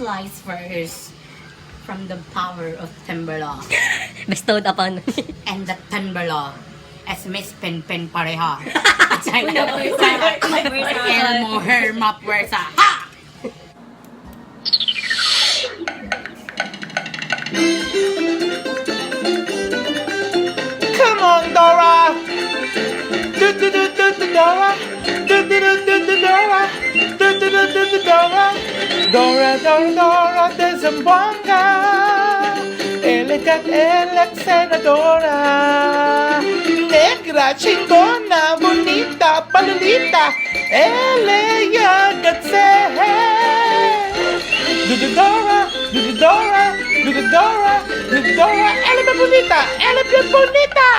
slice first from the power of Timberlaw. Bestowed upon. And the Timberlaw as Miss Pen pareha. Elmo, her, map, versa. Ha! Come on, Dora! Dora! Dora! Dora, Dora, Dora de Zamboanga! Elegant, elect senadora! Negra, chingona, bonita, palolita, elegant at Dora, Dora, Dora, Dora, elegant bonita, elegant bonita!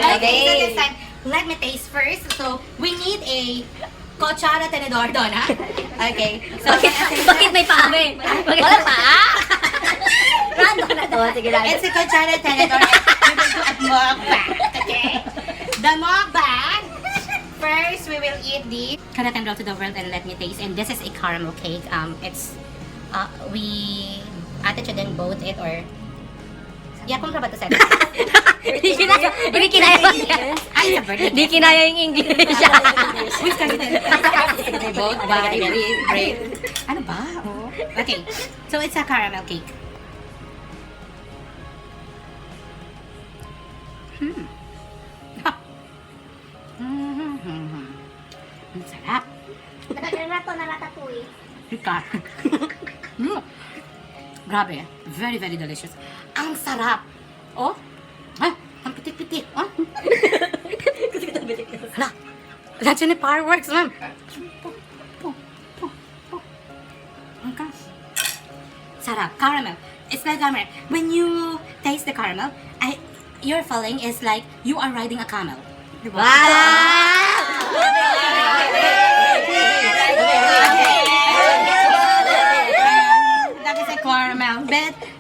Okay, so this time, let me taste first. So, we need a cuchara tenedor doon, ha? Okay. So, Bakit may paa? Wala paa? Random na to. Sige lang. it's a cuchara tenedor. We will do a mukbang, okay? The mukbang. First, we will eat the Karatem Road to the World and let me taste. And this is a caramel cake. It's, we attitude both it or yeah, kung ba ito sa'yo? Hindi kinaya. Hindi kinaya. Ay, sa birthday. Hindi kinaya yung English. Which kasi both by bread. Ano ba? Oh. Okay. So, it's a caramel cake. Ang sarap. Nagkakarato na ratatouille. Ika. Grabe. Very, very delicious. Ang sarap. Oh. Ay, ang pitik-pitik. Oh. Hala. Wala dyan yung fireworks, ma'am. Okay. Sarap. Caramel. It's like caramel. When you taste the caramel, your feeling is like you are riding a camel. Diba? That is a caramel.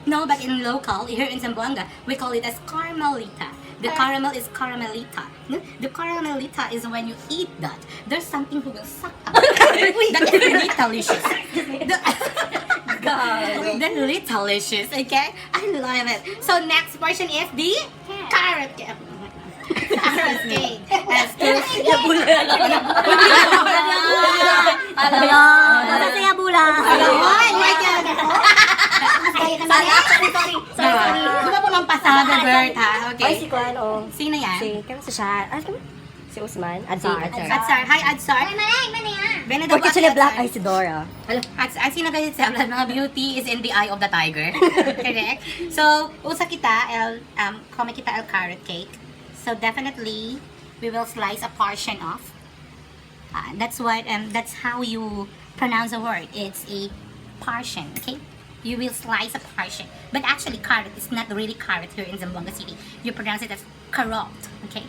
But in local, here in Zamboanga, we call it as carmelita. The caramel is caramelita. The caramelita is when you eat that, there's something who will suck up. That is really delicious. Really delicious, okay? I love it. So next portion is the carrot cake. Carrot cake. As to Masasaya bula. Ay, wait yan. Sorry. Di ba pumampasada, Bert, ha? Ay, Okay. si Kwan, oh. Sino yan? Kamusta siya? Si Usman? Adsar. Adsar. Hi, Adsar. Ay, manay, manay. Benedict Porque sila black ay si Dora. At sino kayo sa mga beauty is in the eye of the tiger. Correct? So, usa kita, kome kita el carrot cake. So, definitely, we will slice a portion off. That's how you pronounce a word. It's a portion, okay? You will slice a portion. But actually, carrot is not really carrot here in Zamboanga City. You pronounce it as carrot, okay?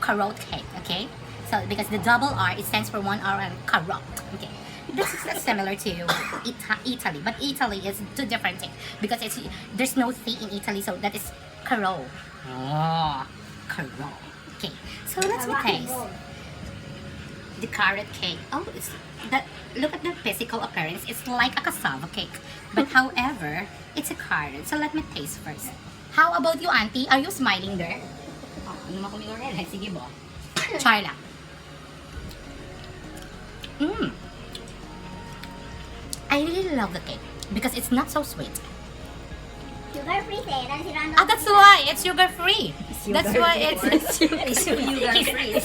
Carrot cake, okay? So, because the double R, it stands for 1 R and carrot, okay? This is similar to Italy, but Italy is two different things because there's no C in Italy, so that is carrot. Oh, carrot. Okay, so let's taste the carrot cake. Oh, look at the physical appearance. It's like a cassava cake, but however, it's a carrot. So let me taste first. How about you, Auntie? Are you smiling there? Oh, ano mo kumingor rin? Sige bo. Try lang. I really love the cake because it's not so sweet. Sugar free eh. Dan si Rano. That's why it's sugar free. That's why it's sugar free.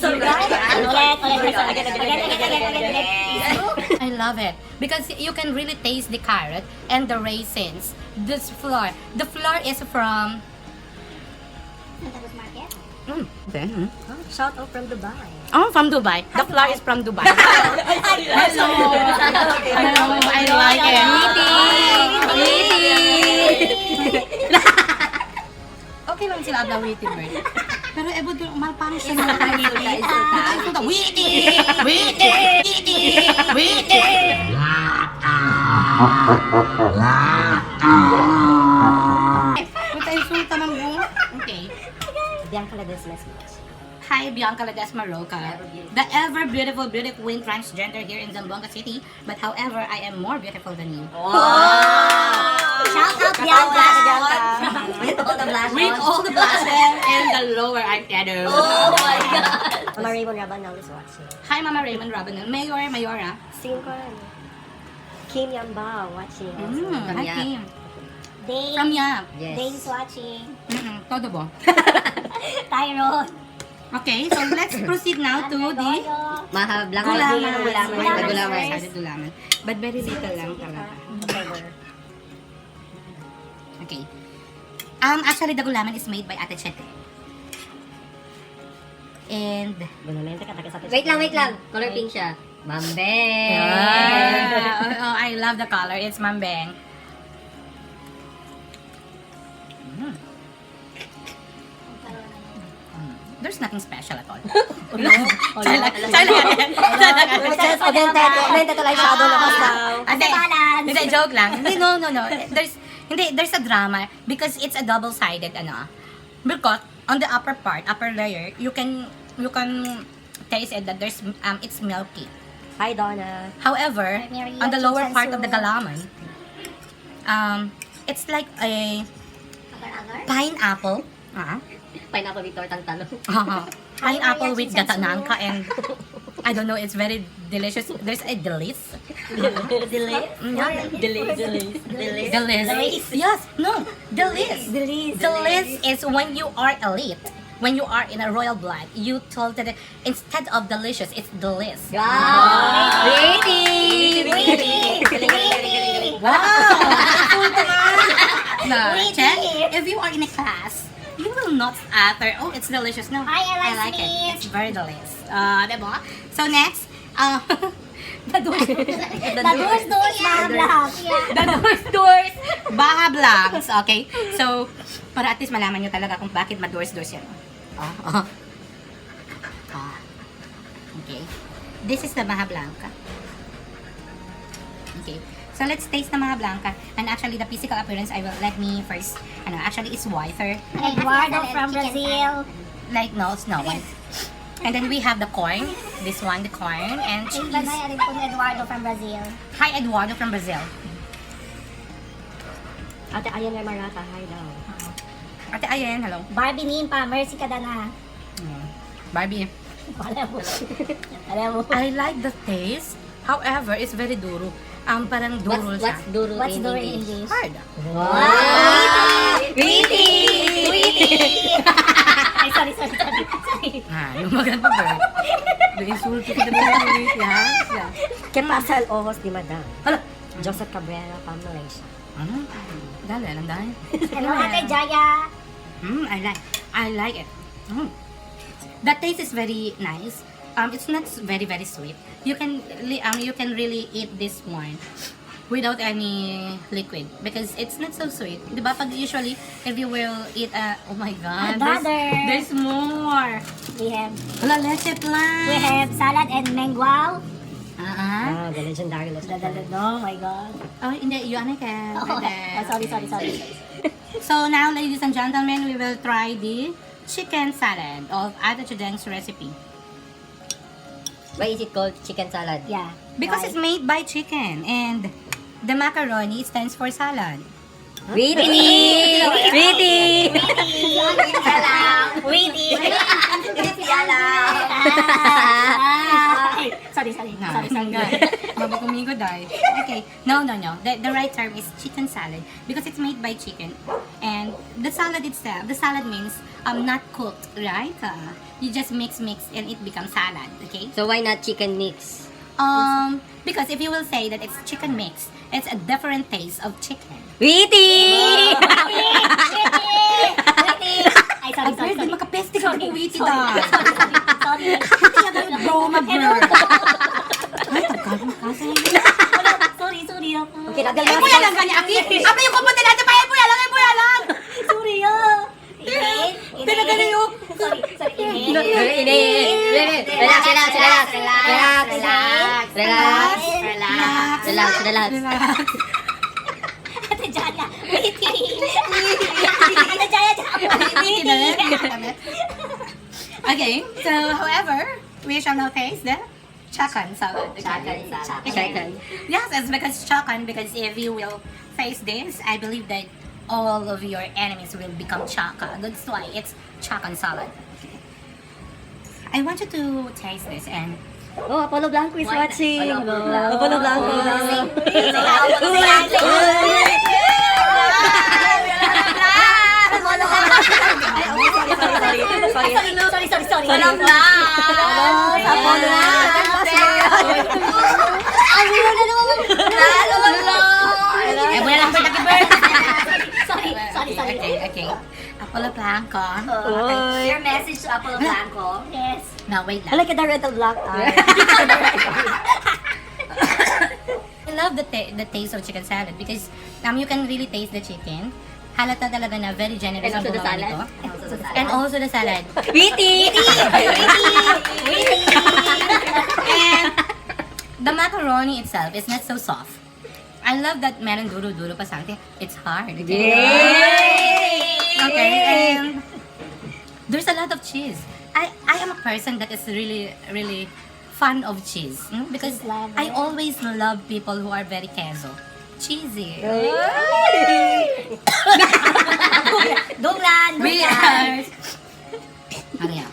I love it because you can really taste the carrot and the raisins. This flour. The flour is from. Tapos market. Shout out from Dubai. Oh, from Dubai. The flour is from Dubai. Hello. I like it. Okay lang sila abla witty bird. Pero ebo doon malpang siya ng witty. Witty. Witty insulta ng bunga. Okay. Diyan ka na this message. Hi Hi, Bianca Ledesma Roca, the ever beautiful beauty queen transgender here in Zamboanga City. But however, I am more beautiful than you. Wow! Shout out, Bianca! Bianca! With all the blush With on. all the blushes and the lower eyeshadow. Oh my God! Mama Raymond Rabanal is watching. Hi, Mama Raymond Rabanel. Mayora. Singkon. Kim Yamba watching also. Hi, Yap. Kim. Dave. From Yap. Yes. Dave's watching. Todo bo. Tyrone. Okay, so let's proceed now to the Maha Blanca. gulaman. Gulaman. Gulaman. But very little lang talaga. Okay. Actually, the gulaman is made by Ate Chete. And Wait lang. Color pink siya. Mambeng. oh, I love the color. It's mambeng. There's nothing special at all. Hindi, joke lang. Hindi, no. There's a drama because it's a double-sided, because on the upper layer, you can taste it that it's milky. Hi, Donna. However, Mary, on the lower chicken part of the soup. galaman, it's like a Agar-agar? pineapple. Pineapple with tortang talo. Pineapple with chicken soup. gatanangka and I don't know, it's very delicious. There's a delice. Delice. Yes, no. Delice. Delice is when you are elite. When you are in a royal blood, you told that instead of delicious, it's delice. Wow! Waiting! Wow! No, check. If you are in a class, you will not utter, oh, it's delicious. No, Hi, I like it. Elasmith. It's very delicious. Diba? So next, the doors. The doors, mga vlog. The doors, Baha Blancs. Okay? So, para at least malaman nyo talaga kung bakit ma-doors yan. Okay. This is the Baha Blanca. Okay. So, let's taste the Baha Blanca. And actually, the physical appearance, let me first, actually, it's whiter. Eduardo from Brazil. Like, no, Snow White. And then we have the corn. This one, the corn. And cheese. Banay, rin po ni Eduardo from Brazil. Hi, Eduardo from Brazil. Ate Ayan na Marata, hi daw. Ate Ayen, hello. Barbie Nimpa, Mercy Kadana. Barbie. Alam mo. I like the taste. However, it's very duro. Parang duro siya. What's duro What's in duro in English? English? Hard. Wow! Waiting! Ay, sorry. Yung maganda ba? Insulto kita na ulit, ha? ¿Qué pasa al ojos di Madam? Hala! Joseph Cabrera from Malaysia. Dali, alam dahil. Hello, Ate Jaya. I like it. The taste is very nice. It's not very very sweet. You can really eat this one without any liquid because it's not so sweet. Diba pag usually if you will eat oh my god, Another. there's more. We have Leche plan. we have salad and menguao. The legendary Oh my god. Oh, hindi, yun ka. Sorry. So now, ladies and gentlemen, we will try the chicken salad of Ate Chudeng's recipe. Why is it called chicken salad? Yeah. Because it's made by chicken and the macaroni stands for salad. Waiting! Waiting! Sorry. Mabukumigo dahil. Okay. No. The right term is chicken salad because it's made by chicken. And the salad itself, the salad means not cooked, right? You just mix and it becomes salad, okay? So why not chicken mix? Because if you will say that it's chicken mix, it's a different taste of chicken. Waiting! Ay, sorry. Di makapeste ka po witty da. Sorry. Bro, mag-girl. Ay, pagkagong kasi. Sorry ako. Okay, nagal Ay, puya lang kanya, Aki. Apa yung kumunti natin pa yan, puya lang. Sorry Talaga na yun. Sorry. Relax. Ate Jaya. Ate Jaya. Okay, so however, we shall now taste the chakan salad. Okay. Chakan salad. Okay. Yes, it's because chakan, because if you will taste this, I believe that all of your enemies will become chaka. That's why it's chakan salad. I want you to taste this and Oh, Apollo Blanco is Why not? watching. Apollo Blanco. Sorry. Walang vlog. Apollo eh, wala lang sa Sorry. Okay. Apollo Blanco. Your message to Apollo Blanco. Yes. No, wait I lang. like the rental black eye. I love the taste of chicken salad because you can really taste the chicken. Halata talaga na very generous And also ang the gumawa salad. nito. And also the salad. Witty! And the macaroni itself is not so soft. I love that meron duro-duro pa something. It's hard. Okay? Okay, and there's a lot of cheese. I am a person that is really, really fan of cheese. Because Cheese lover. I always love people who are very queso. Cheesy. Dunglan. We are... Hurry up.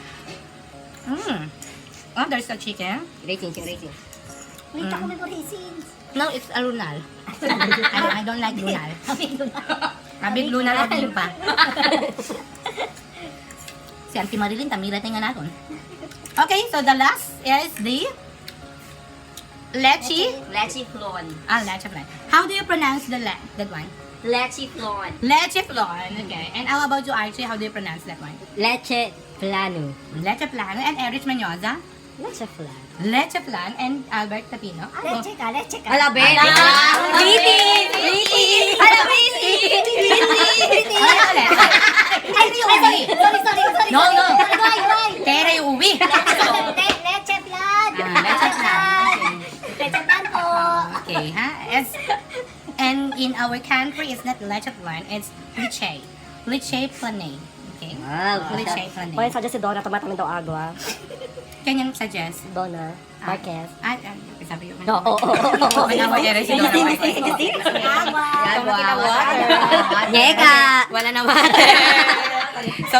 Oh, there's a chicken. Rating. Wait ako may raisins. No, it's a lunal. I don't like lunal. Abig lunal at din pa. Si Auntie Marilyn, tamira tayo nga natin. Okay, so the last is the leche. Leche flan. Leche flan. How do you pronounce that one? Leche flan. Leche flan. Okay. And how about you, Archie? How do you pronounce that one? Leche plano. Leche flan. And Erich Menyoza? Leche flan. Leche flan. And Albert Tapino? Leche ka. Ala, Ben! Witty! Ay, Sorry. No. Why? Pera yung uwi. Leche plan. Leche flan. Leche plan po. Okay, and in our country, it's not leche flan, it's leche. Leche flan. Okay? Wow. Leche flan. Pwede suggest si Donna, tumatamid daw agwa. Can you suggest? Donna Marquez. Sabi yun. Oo. Kinawa niya rin si Donna Marquez. Agua. Water. Nyeka! Wala na water.